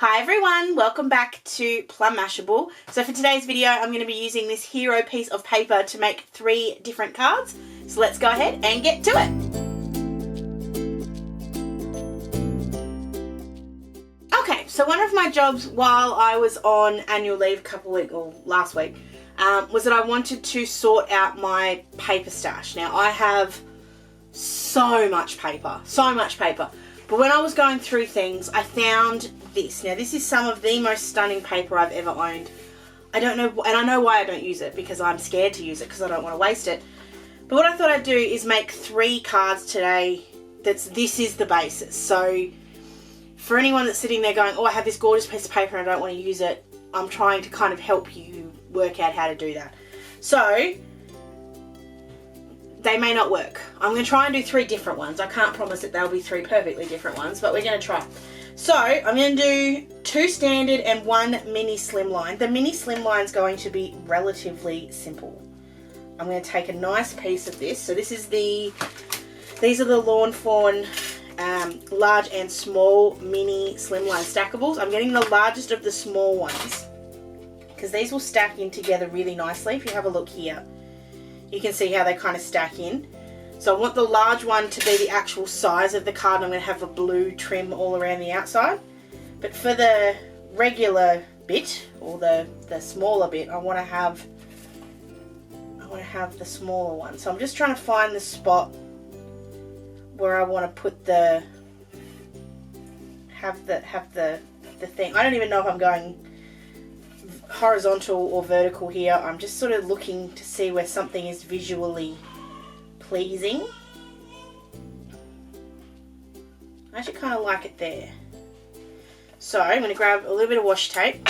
Hi everyone, welcome back to Plum Mashable. So for today's video, I'm going to be using this hero piece of paper to make 3 different cards. So let's go ahead and get to it. Okay, so one of my jobs while I was on annual leave last week, was that I wanted to sort out my paper stash. Now I have so much paper. But when I was going through things, I found this. Now this is some of the most stunning paper I've ever owned. I don't know, and I know why I don't use it, because I'm scared to use it because I don't want to waste it. But what I thought I'd do is make 3 cards today. This is the basis. So for anyone that's sitting there going, oh, I have this gorgeous piece of paper and I don't want to use it, I'm trying to kind of help you work out how to do that. So they may not work. I'm going to try and do 3 different ones. I can't promise that they'll be 3 perfectly different ones, but we're going to try. So I'm going to do 2 standard and 1 mini slimline. The mini slimline is going to be relatively simple. I'm going to take a nice piece of this. So these are the Lawn Fawn large and small mini slimline stackables. I'm getting the largest of the small ones because these will stack in together really nicely. If you have a look here, you can see how they kind of stack in. So I want the large one to be the actual size of the card, and I'm going to have a blue trim all around the outside. But for the regular bit, or the smaller bit, I want to have the smaller one. So I'm just trying to find the spot where I want to put the thing. I don't even know if I'm going horizontal or vertical here. I'm just sort of looking to see where something is visually pleasing. I actually kind of like it there. So I'm going to grab a little bit of washi tape.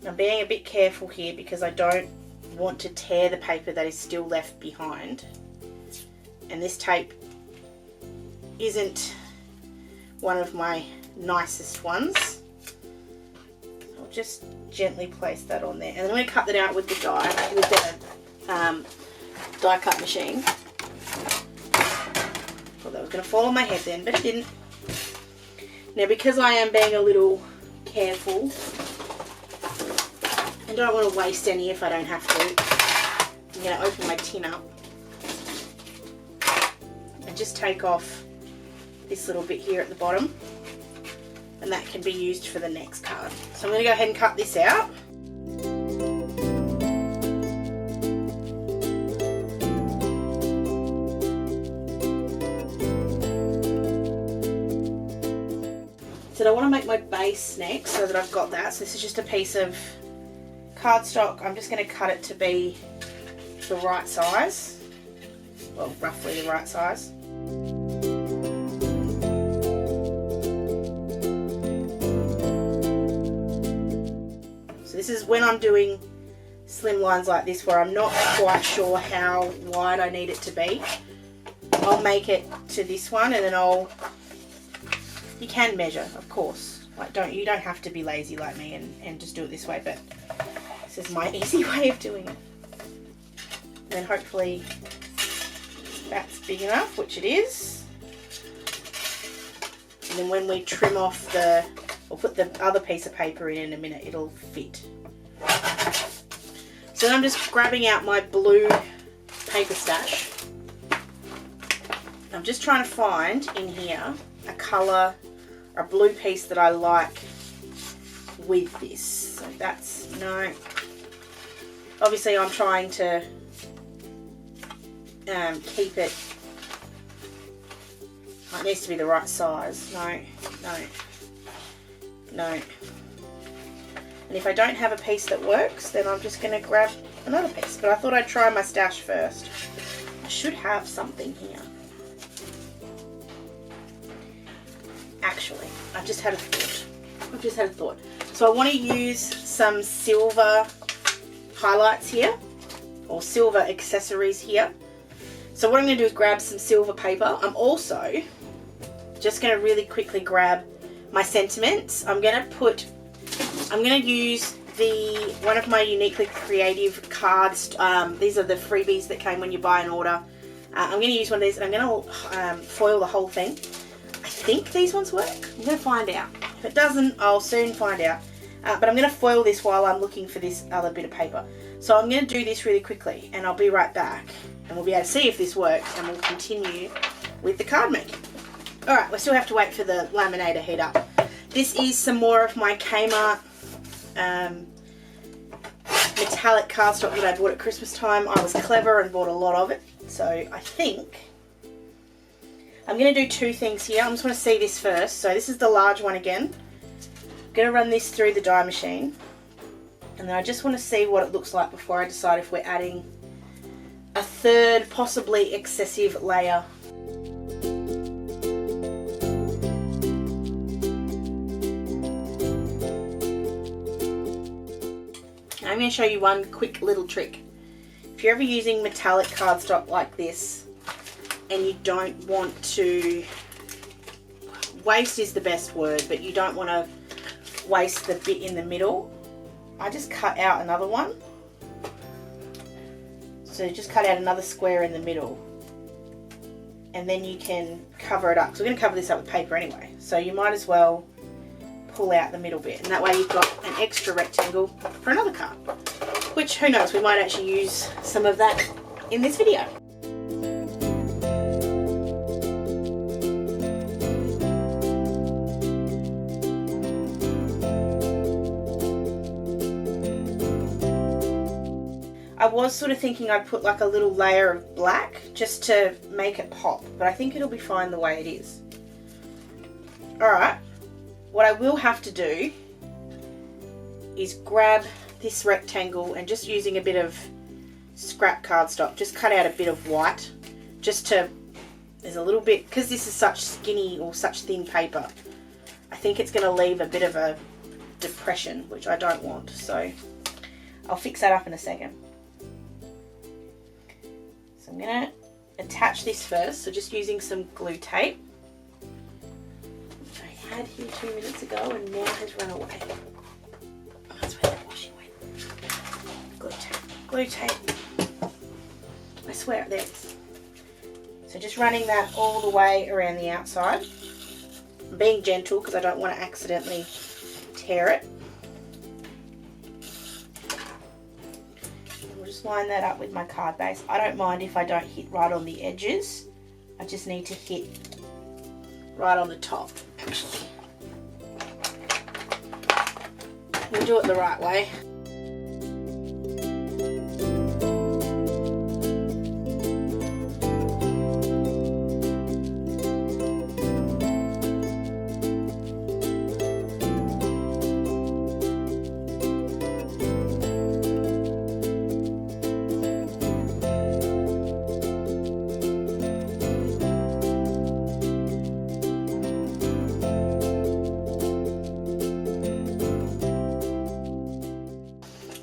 I'm being a bit careful here because I don't want to tear the paper that is still left behind. And this tape isn't one of my nicest ones. Just gently place that on there, and then I'm going to cut that out with the die cut machine. Thought that was going to fall on my head then, but it didn't. Now because I am being a little careful and don't want to waste any if I don't have to, I'm going to open my tin up and just take off this little bit here at the bottom. And that can be used for the next card. So I'm going to go ahead and cut this out. So I want to make my base next so that I've got that. So this is just a piece of cardstock. I'm just going to cut it to be the right size. Well, roughly the right size. This is when I'm doing slim lines like this where I'm not quite sure how wide I need it to be. I'll make it to this one, and then you can measure, of course. Like you don't have to be lazy like me and just do it this way, but this is my easy way of doing it. And then hopefully that's big enough, which it is. And then when we trim off we'll put the other piece of paper in a minute, it'll fit. So then I'm just grabbing out my blue paper stash. I'm just trying to find in here a colour, a blue piece that I like with this. So no. Obviously I'm trying to keep it, it needs to be the right size. No. And if I don't have a piece that works, then I'm just going to grab another piece. But I thought I'd try my stash first. I should have something here. Actually, I've just had a thought. So I want to use some silver highlights here, or silver accessories here. So what I'm going to do is grab some silver paper. I'm also just going to really quickly grab my sentiments. I'm going to use one of my uniquely creative cards. These are the freebies that came when you buy an order. I'm going to use one of these, and I'm going to foil the whole thing. I think these ones work. I'm going to find out. If it doesn't, I'll soon find out. But I'm going to foil this while I'm looking for this other bit of paper. So I'm going to do this really quickly and I'll be right back. And we'll be able to see if this works and we'll continue with the card making. Alright, we still have to wait for the laminator to heat up. This is some more of my Kmart metallic cardstock that I bought at Christmas time. I was clever and bought a lot of it. So I think I'm going to do two things here. I just want to see this first. So this is the large one again. I'm going to run this through the die machine. And then I just want to see what it looks like before I decide if we're adding a third, possibly excessive layer. I'm going to show you one quick little trick. If you're ever using metallic cardstock like this and you don't want to, waste is the best word, but you don't want to waste the bit in the middle, I just cut out another one. So just cut out another square in the middle and then you can cover it up. So we're going to cover this up with paper anyway, so you might as well pull out the middle bit, and that way you've got an extra rectangle for another card, which, who knows, we might actually use some of that in this video. I was sort of thinking I'd put like a little layer of black just to make it pop, but I think it'll be fine the way it is. Alright, what I will have to do is grab this rectangle and just using a bit of scrap cardstock, just cut out a bit of white, just to, there's a little bit, because this is such skinny or such thin paper, I think it's going to leave a bit of a depression, which I don't want, so I'll fix that up in a second. So I'm going to attach this first, so just using some glue tape, which I had here 2 minutes ago and now has run away. Oh, that's where the washing went. Glue tape. Glue tape. I swear, there it is. So just running that all the way around the outside. I'm being gentle because I don't want to accidentally tear it. We'll just line that up with my card base. I don't mind if I don't hit right on the edges. I just need to hit right on the top, actually. We'll do it the right way.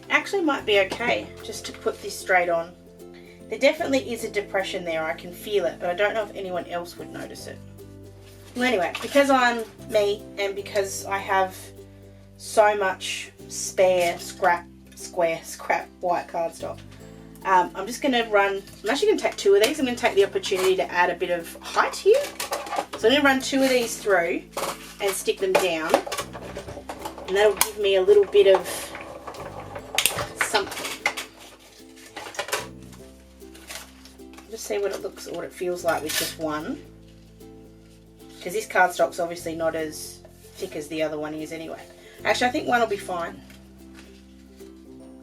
Actually might be okay just to put this straight on. There definitely is a depression there, I can feel it, but I don't know if anyone else would notice it. Well, anyway, because I'm me and because I have so much spare scrap white cardstock, I'm just going to I'm actually going to take two of these. I'm going to take the opportunity to add a bit of height here. So I'm going to run two of these through and stick them down, and that'll give me a little bit of something. Just see what it feels like with just one, because this cardstock's obviously not as thick as the other one is anyway. Actually, I think one will be fine.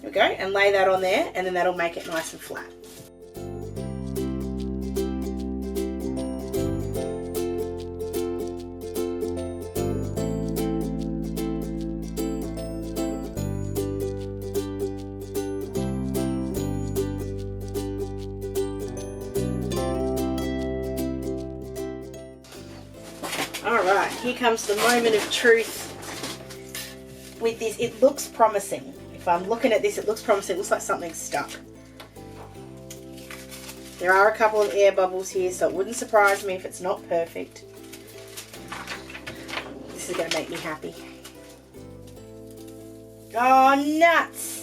There we go, and lay that on there, and then that'll make it nice and flat. Alright, here comes the moment of truth with this. It looks promising. If I'm looking at this, it looks promising. It looks like something's stuck. There are a couple of air bubbles here, so it wouldn't surprise me if it's not perfect. This is going to make me happy. Oh, nuts!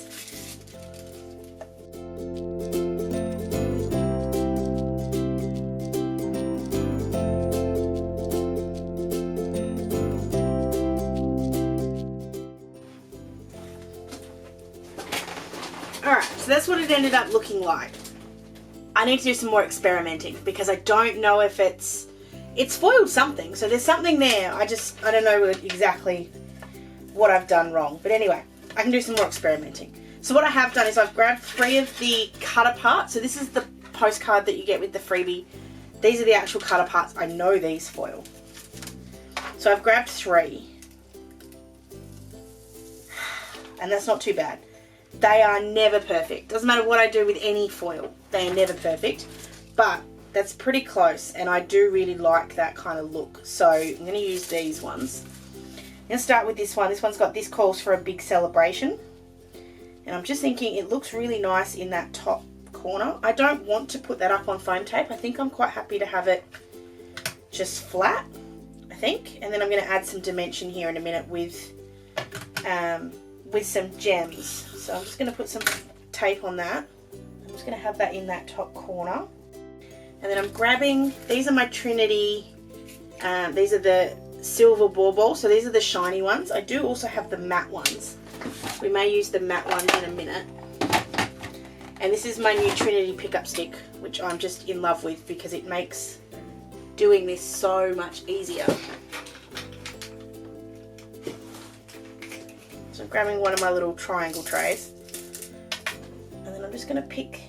Alright, so that's what it ended up looking like. I need to do some more experimenting because I don't know if it's foiled something. So there's something there. I don't know exactly what I've done wrong. But anyway, I can do some more experimenting. So what I have done is I've grabbed 3 of the cutter parts. So this is the postcard that you get with the freebie. These are the actual cutter parts. I know these foil. So I've grabbed 3. And that's not too bad. They are never perfect. Doesn't matter what I do with any foil. They are never perfect. But that's pretty close. And I do really like that kind of look. So I'm going to use these ones. I'm going to start with this one. This one's got "This calls for a big celebration." And I'm just thinking it looks really nice in that top corner. I don't want to put that up on foam tape. I think I'm quite happy to have it just flat, I think. And then I'm going to add some dimension here in a minute with some gems. So I'm just going to put some tape on that. I'm just going to have that in that top corner. And then I'm grabbing, these are my Trinity, these are the silver ball. So these are the shiny ones. I do also have the matte ones. We may use the matte ones in a minute. And this is my new Trinity pickup stick, which I'm just in love with because it makes doing this so much easier. So I'm grabbing one of my little triangle trays. And then I'm just going to pick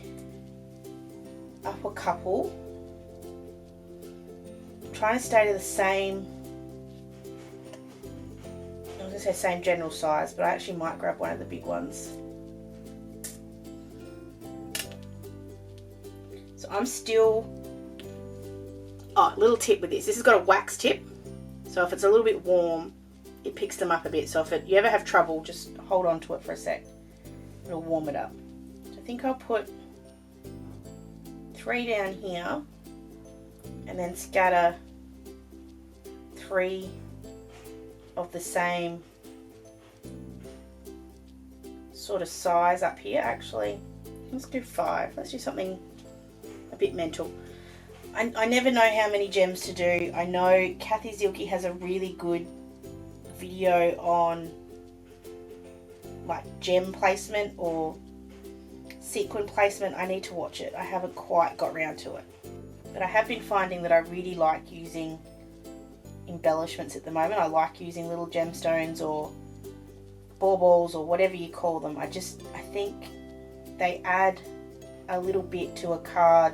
up a couple. I'm trying to stay to the same, I was going to say same general size, but I actually might grab one of the big ones. So I'm still, little tip with this. This has got a wax tip. So if it's a little bit warm, it picks them up a bit. So if you ever have trouble, just hold on to it for a sec. It'll warm it up. So I think I'll put 3 down here and then scatter 3 of the same sort of size up here. Actually, let's do 5. Let's do something a bit mental. I never know how many gems to do. I know Kathy Zielke has a really good video on like gem placement or sequin placement. I need to watch it. I haven't quite got round to it. But I have been finding that I really like using embellishments at the moment. I like using little gemstones or baubles or whatever you call them. I think they add a little bit to a card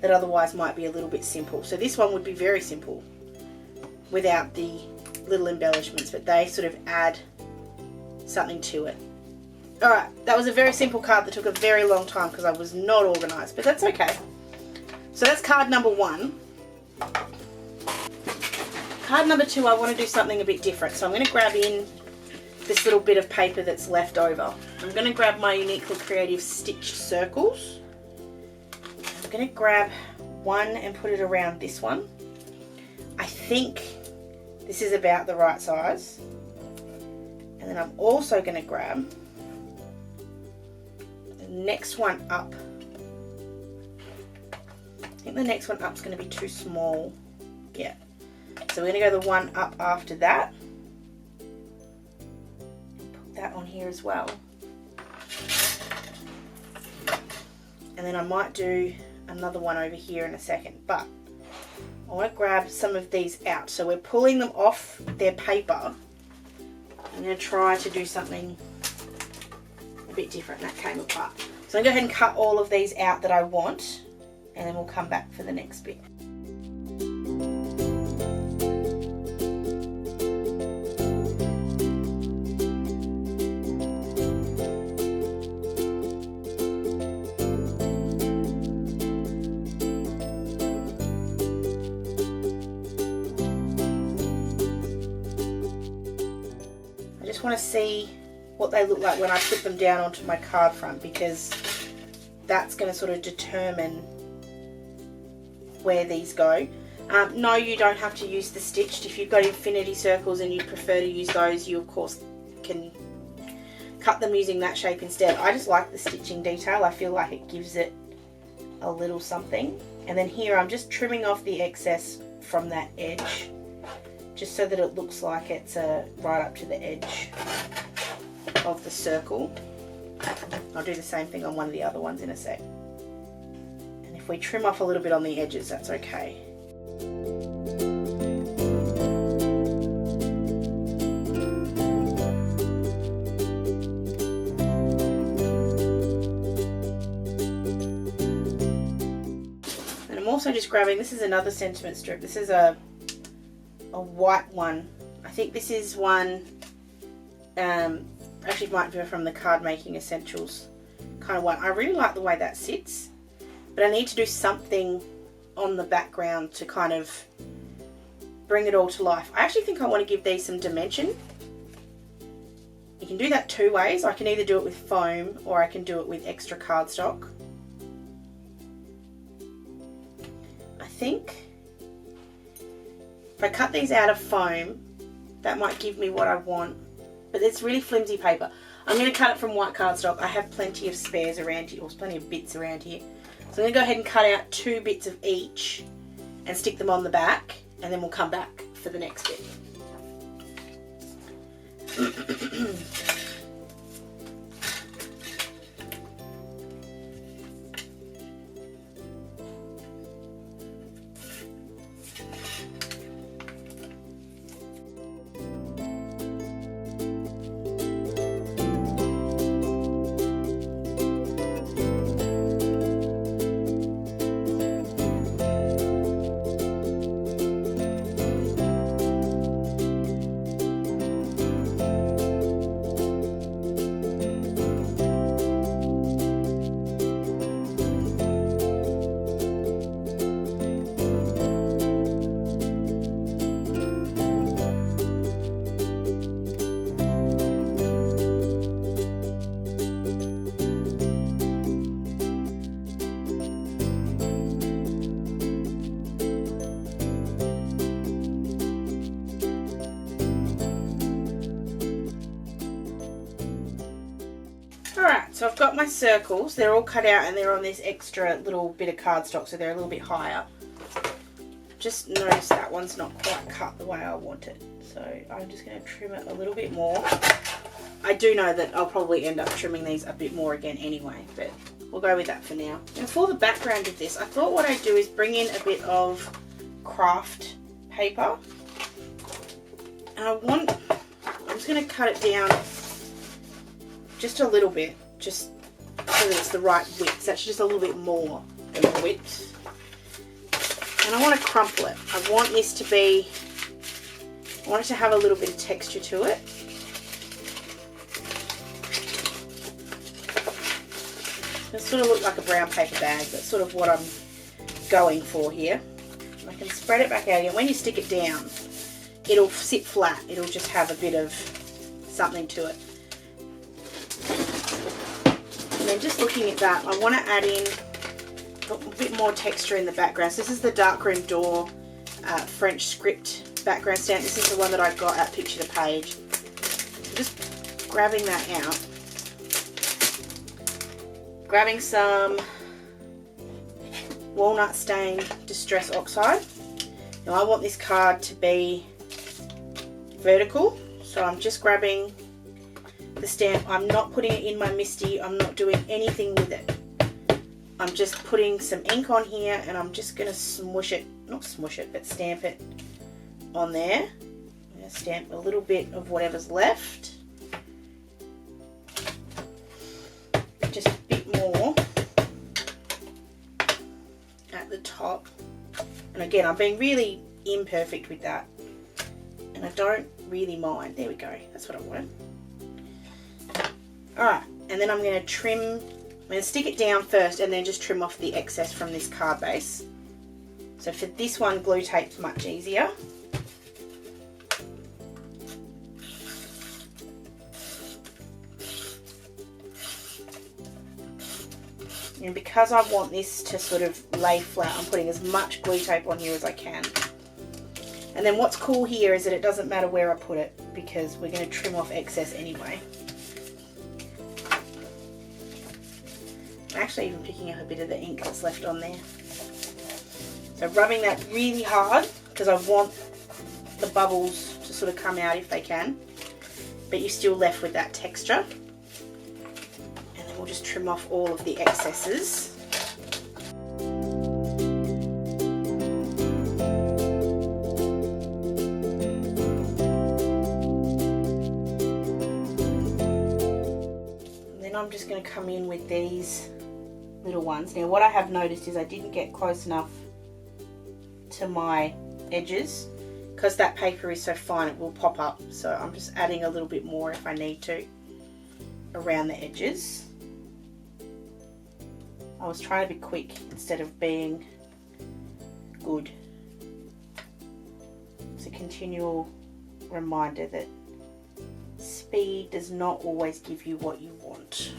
that otherwise might be a little bit simple. So this one would be very simple without the little embellishments, but they sort of add something to it. Alright, that was a very simple card that took a very long time because I was not organised, but that's okay. So that's card number 1. Card number 2, I want to do something a bit different. So I'm going to grab in this little bit of paper that's left over. I'm going to grab my Uniquely Creative stitched circles. I'm going to grab one and put it around this one. I think this is about the right size. And then I'm also going to grab the next one up. I think the next one up is going to be too small. Yeah. So we're going to go the one up after that. Put that on here as well. And then I might do another one over here in a second. But I want to grab some of these out. So we're pulling them off their paper. I'm going to try to do something a bit different. That came apart. So I'm going to go ahead and cut all of these out that I want. And then we'll come back for the next bit. I just want to see what they look like when I put them down onto my card front, because that's going to sort of determine where these go. No, you don't have to use the stitched. If you've got infinity circles and you prefer to use those, you of course can cut them using that shape instead. I just like the stitching detail. I feel like it gives it a little something. And then here I'm just trimming off the excess from that edge, just so that it looks like it's right up to the edge of the circle. I'll do the same thing on one of the other ones in a sec. And if we trim off a little bit on the edges, that's okay. And I'm also just grabbing, this is another sentiment strip. This is a white one. I think this is one, actually it might be from the Card Making Essentials kind of one. I really like the way that sits, but I need to do something on the background to kind of bring it all to life. I actually think I want to give these some dimension. You can do that two ways. I can either do it with foam or I can do it with extra cardstock. I think if I cut these out of foam, that might give me what I want, but it's really flimsy paper. I'm going to cut it from white cardstock. I have plenty of spares around here, or plenty of bits around here. So I'm going to go ahead and cut out 2 bits of each and stick them on the back, and then we'll come back for the next bit. So I've got my circles, they're all cut out and they're on this extra little bit of cardstock, so they're a little bit higher. Just notice that one's not quite cut the way I want it. So I'm just going to trim it a little bit more. I do know that I'll probably end up trimming these a bit more again anyway, but we'll go with that for now. And for the background of this, I thought what I'd do is bring in a bit of craft paper. And I'm just going to cut it down just a little bit, just so that it's the right width. So it's just a little bit more than the width. And I want to crumple it. I want this to be, I want it to have a little bit of texture to it. It'll sort of look like a brown paper bag. That's sort of what I'm going for here. And I can spread it back out again. When you stick it down, it'll sit flat. It'll just have a bit of something to it. And then just looking at that, I want to add in a bit more texture in the background. So this is the Darkroom Door French script background stamp. This is the one that I got at Picture to Page. So just grabbing that out. Grabbing some Walnut Stain Distress Oxide. Now I want this card to be vertical, so I'm just grabbing the stamp. I'm not putting it in my MISTI. I'm not doing anything with it. I'm just putting some ink on here and I'm just going to smush it, not smush it, but stamp it on there. I'm going to stamp a little bit of whatever's left. Just a bit more at the top. And again, I'm being really imperfect with that. And I don't really mind. There we go. That's what I wanted. Alright, and then I'm going to trim, I'm going to stick it down first and then just trim off the excess from this card base. So for this one, glue tape's much easier. And because I want this to sort of lay flat, I'm putting as much glue tape on here as I can. And then what's cool here is that it doesn't matter where I put it because we're going to trim off excess anyway. I'm actually even picking up a bit of the ink that's left on there. So rubbing that really hard because I want the bubbles to sort of come out if they can, but you're still left with that texture. just trim off all of the excesses. And then I'm just going to come in with these little ones. Now what I have noticed is I didn't get close enough to my edges because that paper is so fine it will pop up, so I'm just adding a little bit more if I need to around the edges. I was trying to be quick instead of being good. It's a continual reminder that speed does not always give you what you want.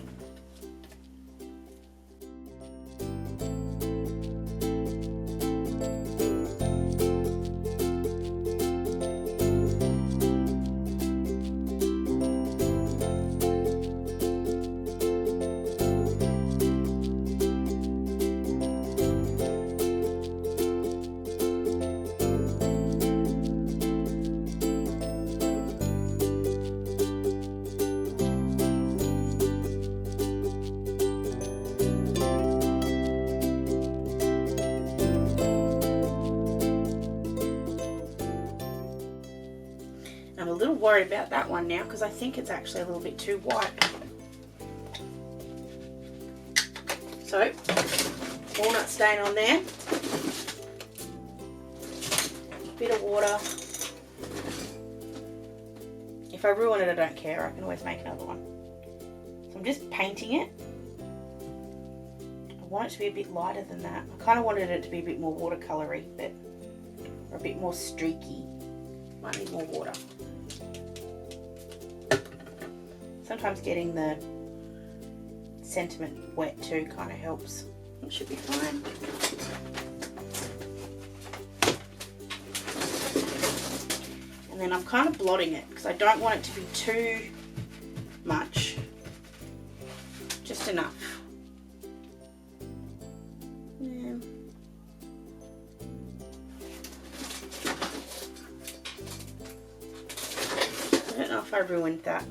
I'm a little worried about that one now because I think it's actually a little bit too white. So, walnut stain on there, bit of water. If I ruin it, I don't care, I can always make another one. So I'm just painting it. I want it to be a bit lighter than that. I kind of wanted it to be a bit more watercolory, but or a bit more streaky. Might need more water. Sometimes getting the sentiment wet too kind of helps. It should be fine. And then I'm kind of blotting it because I don't want it to be too much. Just enough. Yeah. I don't know if I ruined that.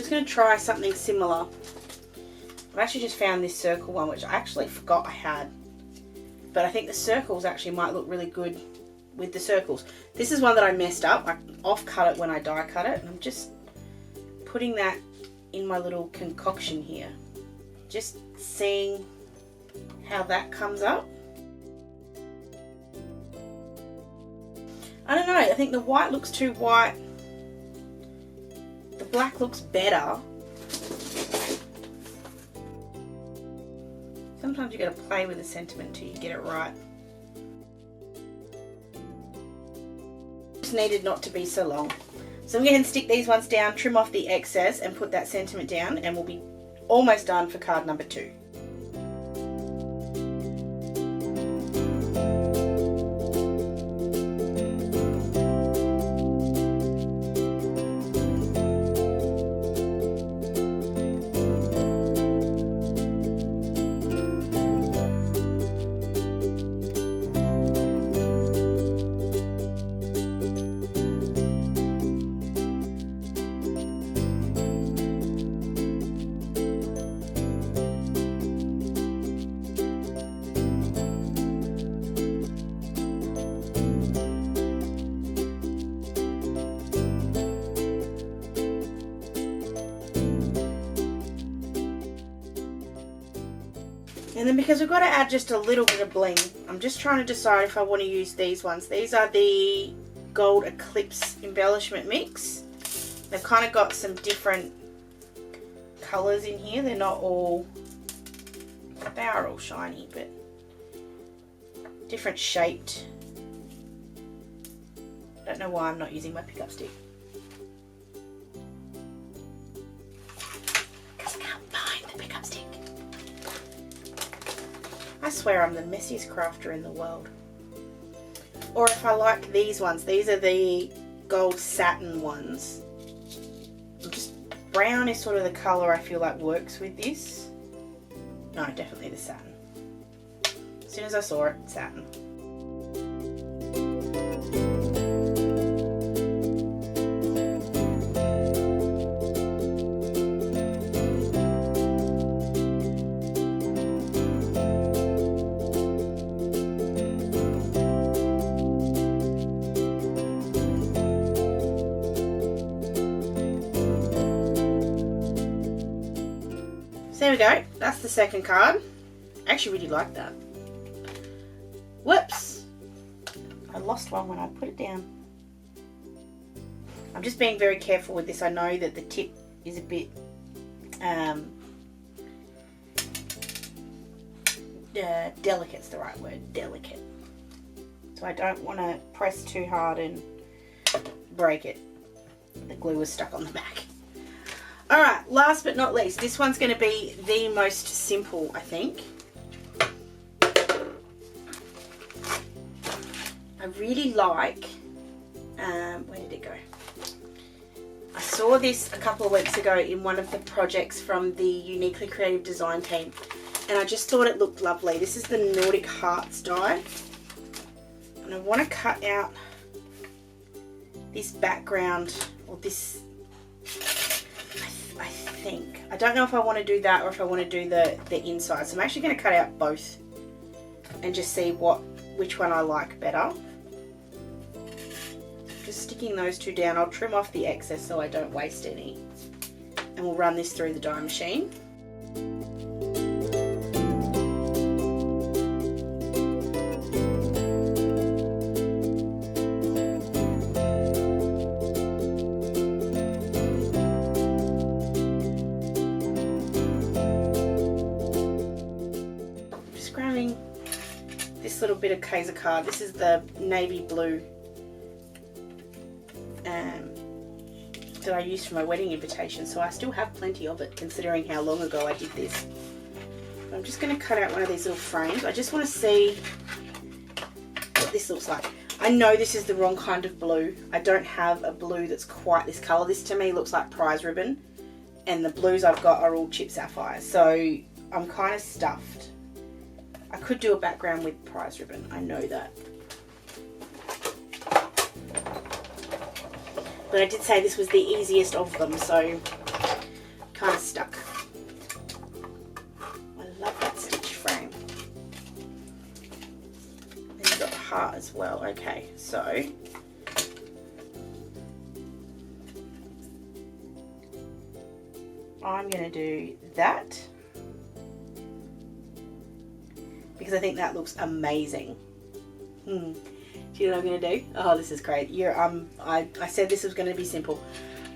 Going to try something similar. I've actually just found this circle one, which I actually forgot I had, but I think the circles actually might look really good with the circles. This is one that I messed up. I off cut it when I die cut it, and I'm just putting that in my little concoction here, just seeing how that comes up. I don't know, I think the white looks too white. The black looks better. Sometimes you got to play with the sentiment until you get it right. Just needed not to be so long. So I'm going to stick these ones down, trim off the excess and put that sentiment down, and we'll be almost done for card number 2. And then because we've got to add just a little bit of bling, I'm just trying to decide if I want to use these ones. These are the Gold Eclipse Embellishment Mix. They've kind of got some different colours in here. They're not all, they are all shiny, but different shaped. I don't know why I'm not using my pickup stick. Because I can't find the pickup stick. I swear I'm the messiest crafter in the world. Or if I like these ones, these are the gold satin ones. Just brown is sort of the colour I feel like works with this. No, definitely the satin. As soon as I saw it, satin. There we go, that's the second card. I actually really like that. Whoops! I lost one when I put it down. I'm just being very careful with this. I know that the tip is a bit delicate's the right word, delicate. So I don't want to press too hard and break it. The glue was stuck on the back. Alright, last but not least, this one's going to be the most simple, I think. I really like, where did it go? I saw this a couple of weeks ago in one of the projects from the Uniquely Creative Design team, and I just thought it looked lovely. This is the Nordic Hearts die, and I want to cut out this background, or this, I think. I don't know if I want to do that or if I want to do the inside, so I'm actually going to cut out both and just see which one I like better. Just sticking those two down. I'll trim off the excess so I don't waste any, and we'll run this through the die machine. Just grabbing this little bit of Kaiser card. This is the navy blue that I used for my wedding invitation, so I still have plenty of it considering how long ago I did this. I'm just going to cut out one of these little frames. I just want to see what this looks like. I know this is the wrong kind of blue. I don't have a blue that's quite this colour. This to me looks like prize ribbon, and the blues I've got are all chip sapphire, so I'm kind of stuffed. I could do a background with prize ribbon, I know that. But I did say this was the easiest of them, so kind of stuck. I love that stitch frame. And you've got the heart as well. Okay, so I'm going to do that because I think that looks amazing. Do you know what I'm going to do? Oh, this is great. I said this was going to be simple.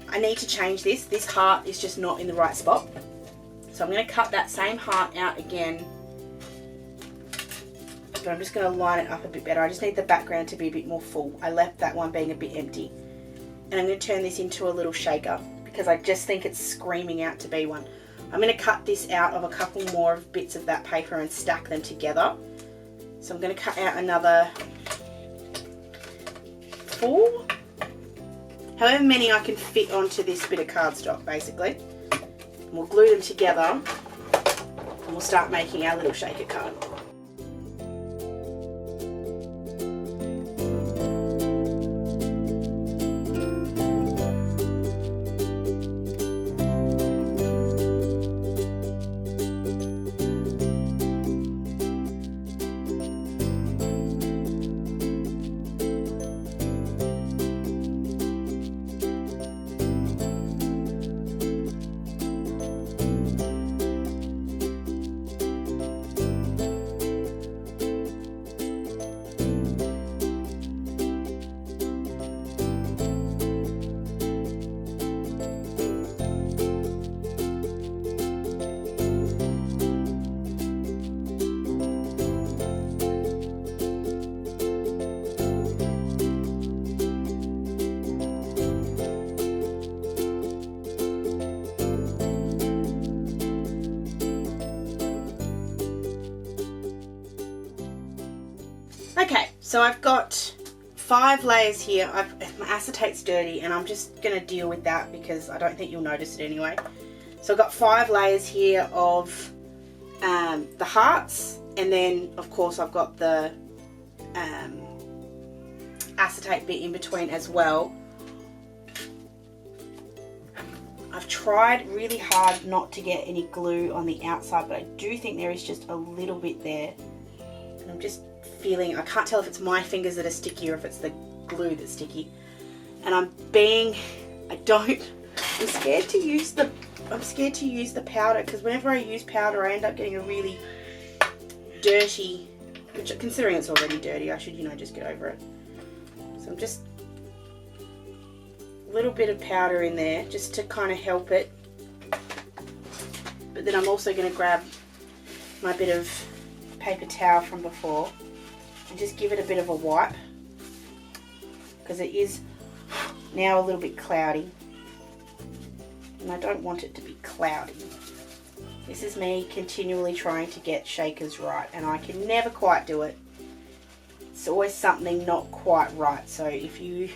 I need to change this. This heart is just not in the right spot. So I'm going to cut that same heart out again. But I'm just going to line it up a bit better. I just need the background to be a bit more full. I left that one being a bit empty. And I'm going to turn this into a little shaker because I just think it's screaming out to be one. I'm going to cut this out of a couple more bits of that paper and stack them together. So I'm going to cut out another 4, however many I can fit onto this bit of cardstock basically. And we'll glue them together and we'll start making our little shaker card. Okay, so I've got 5 layers here. My acetate's dirty and I'm just going to deal with that because I don't think you'll notice it anyway. So I've got 5 layers here of the hearts And then, of course, I've got the acetate bit in between as well. I've tried really hard not to get any glue on the outside, but I do think there is just a little bit there. And I'm just feeling, I can't tell if it's my fingers that are sticky or if it's the glue that's sticky. And I'm scared to use the powder, because whenever I use powder I end up getting a really dirty, which considering it's already dirty, I should, just get over it. So I'm just a little bit of powder in there just to kind of help it. But then I'm also going to grab my bit of paper towel from before and just give it a bit of a wipe, because it is now a little bit cloudy and I don't want it to be cloudy. This is me continually trying to get shakers right, and I can never quite do it. It's always something not quite right, so if you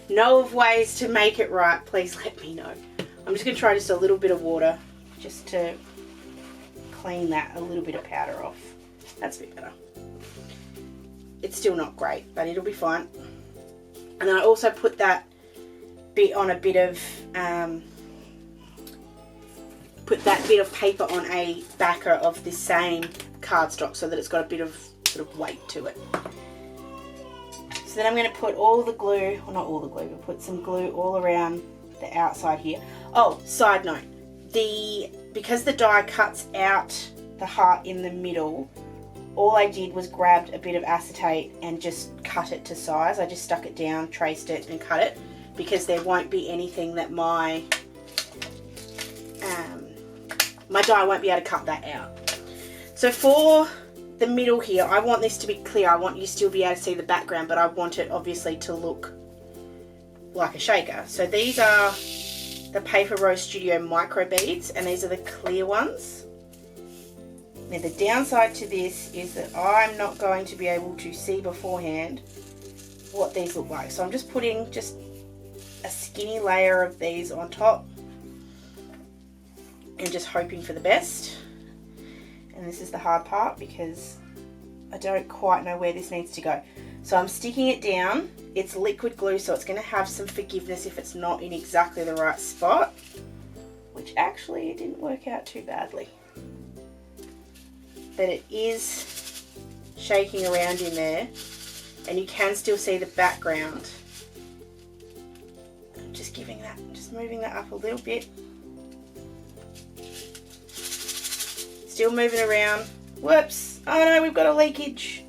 know of ways to make it right, please let me know. I'm just going to try just a little bit of water just to clean that, a little bit of powder off. That's a bit better. It's still not great, but it'll be fine. And then I also put that bit on a bit of paper on a backer of this same cardstock so that it's got a bit of sort of weight to it. So then I'm going to put all the glue, well not all the glue, but put some glue all around the outside here. Oh, side note, because the die cuts out the heart in the middle, all I did was grabbed a bit of acetate and just cut it to size. I just stuck it down, traced it and cut it, because there won't be anything that my die won't be able to cut that out. So for the middle here, I want this to be clear. I want you to still be able to see the background, but I want it obviously to look like a shaker. So these are the Paper Rose Studio micro beads, and these are the clear ones. Now the downside to this is that I'm not going to be able to see beforehand what these look like. So I'm just putting just a skinny layer of these on top and just hoping for the best. And this is the hard part because I don't quite know where this needs to go. So I'm sticking it down. It's liquid glue, so it's going to have some forgiveness if it's not in exactly the right spot, which actually it didn't work out too badly. But it is shaking around in there and you can still see the background. I'm just moving that up a little bit. Still moving around. Whoops! Oh no, we've got a leakage.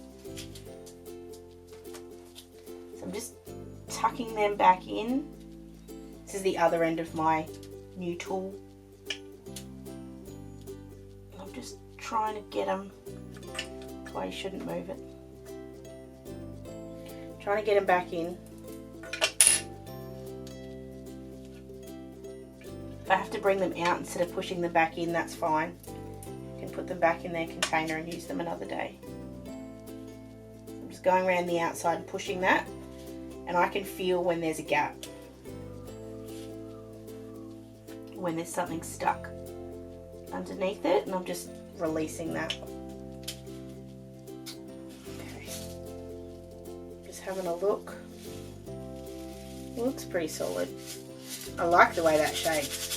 So I'm just tucking them back in. This is the other end of my new tool. I'm just trying to get them. That's why you shouldn't move it. Trying to get them back in. If I have to bring them out instead of pushing them back in, that's fine. Put them back in their container and use them another day. I'm just going around the outside and pushing that, and I can feel when there's a gap, when there's something stuck underneath it, and I'm just releasing that. Okay, just having a look. It looks pretty solid. I like the way that shakes.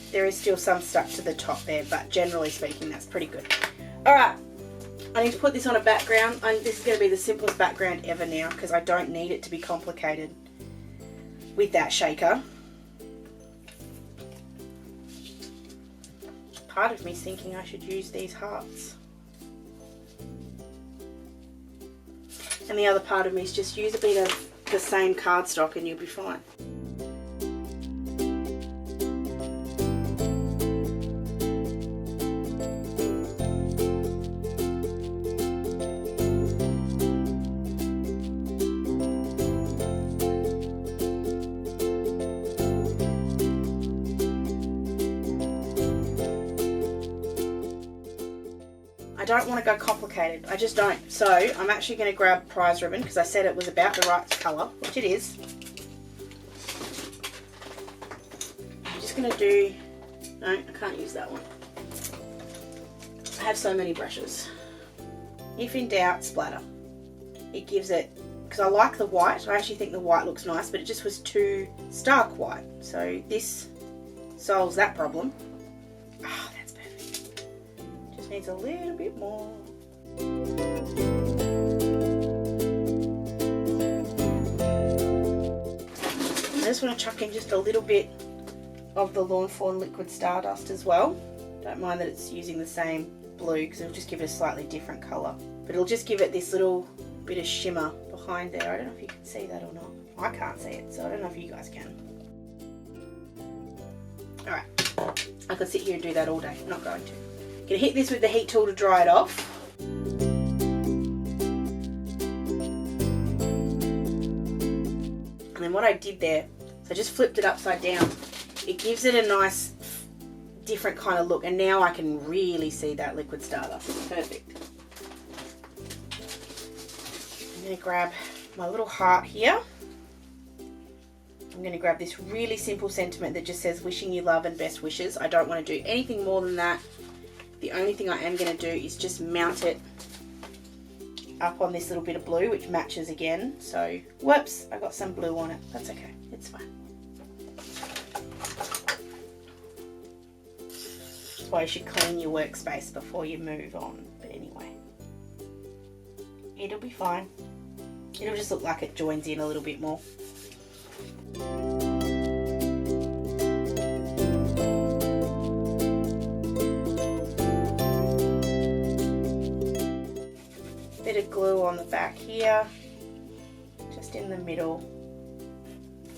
There is still some stuck to the top there, but generally speaking, that's pretty good. Alright, I need to put this on a background. This is going to be the simplest background ever now, because I don't need it to be complicated with that shaker. Part of me's thinking I should use these hearts. And the other part of me is just use a bit of the same cardstock and you'll be fine. I don't want to go complicated. I just don't. So I'm actually going to grab prize ribbon because I said it was about the right colour, which it is. I'm just going to do... No, I can't use that one. have so many brushes. If in doubt, splatter. It gives it, because I like the white. I actually think the white looks nice, but it just was too stark white. So this solves that problem. Oh, that's perfect. Just needs a little bit more. I just want to chuck in just a little bit of the Lawn Fawn Liquid Stardust as well. Don't mind that it's using the same blue because it'll just give it a slightly different colour. But it'll just give it this little bit of shimmer behind there. I don't know if you can see that or not. I can't see it, so I don't know if you guys can. Alright, I could sit here and do that all day. I'm not going to. Gonna hit this with the heat tool to dry it off. And then what I did there, so I just flipped it upside down. It gives it a nice different kind of look, and now I can really see that liquid stardust. It's perfect. I'm going to grab my little heart here. I'm going to grab this really simple sentiment that just says wishing you love and best wishes. I don't want to do anything more than that. The only thing I am going to do is just mount it up on this little bit of blue, which matches again. So, whoops, I got some blue on it. That's okay, it's fine. That's why you should clean your workspace before you move on. But anyway, it'll be fine. It'll just look like it joins in a little bit more. Bit of glue on the back here, just in the middle,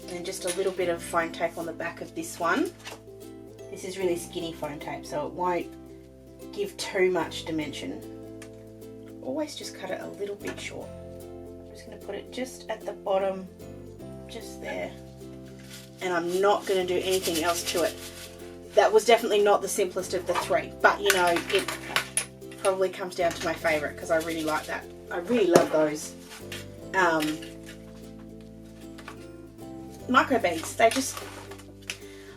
and just a little bit of foam tape on the back of this one. This is really skinny foam tape, so it won't give too much dimension. Always just cut it a little bit short. I'm just going to put it just at the bottom, just there, and I'm not going to do anything else to it. That was definitely not the simplest of the three, but you know, it probably comes down to my favourite because I really like that. I really love those micro beads. They just,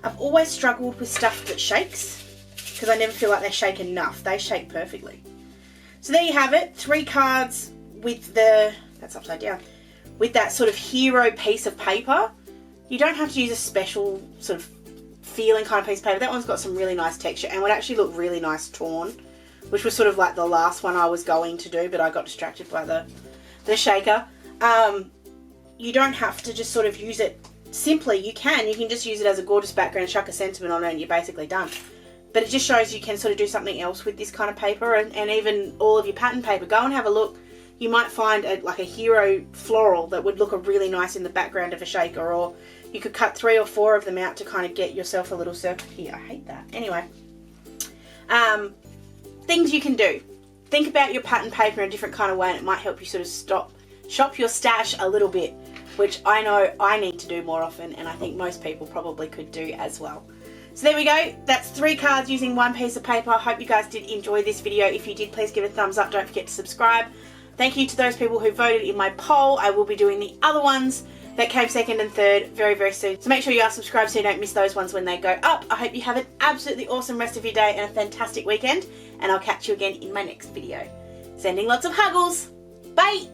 I've always struggled with stuff that shakes because I never feel like they shake enough. They shake perfectly. So there you have it, 3 cards with the, that's upside down, with that sort of hero piece of paper. You don't have to use a special sort of feeling kind of piece of paper. That one's got some really nice texture and would actually look really nice torn, which was sort of like the last one I was going to do, but I got distracted by the shaker. You don't have to just sort of use it simply. You can just use it as a gorgeous background, chuck a sentiment on it, and you're basically done. But it just shows you can sort of do something else with this kind of paper, and even all of your pattern paper. Go and have a look. You might find like a hero floral that would look really nice in the background of a shaker, or you could cut 3 or 4 of them out to kind of get yourself a little circle here. I hate that. Anyway, things you can do. Think about your pattern paper in a different kind of way, and it might help you sort of shop your stash a little bit, which I know I need to do more often, and I think most people probably could do as well. So there we go. That's 3 cards using 1 piece of paper. I hope you guys did enjoy this video. If you did, please give it a thumbs up. Don't forget to subscribe. Thank you to those people who voted in my poll. I will be doing the other ones that came 2nd and 3rd very, very soon. So make sure you are subscribed so you don't miss those ones when they go up. I hope you have an absolutely awesome rest of your day and a fantastic weekend. And I'll catch you again in my next video. Sending lots of huggles. Bye!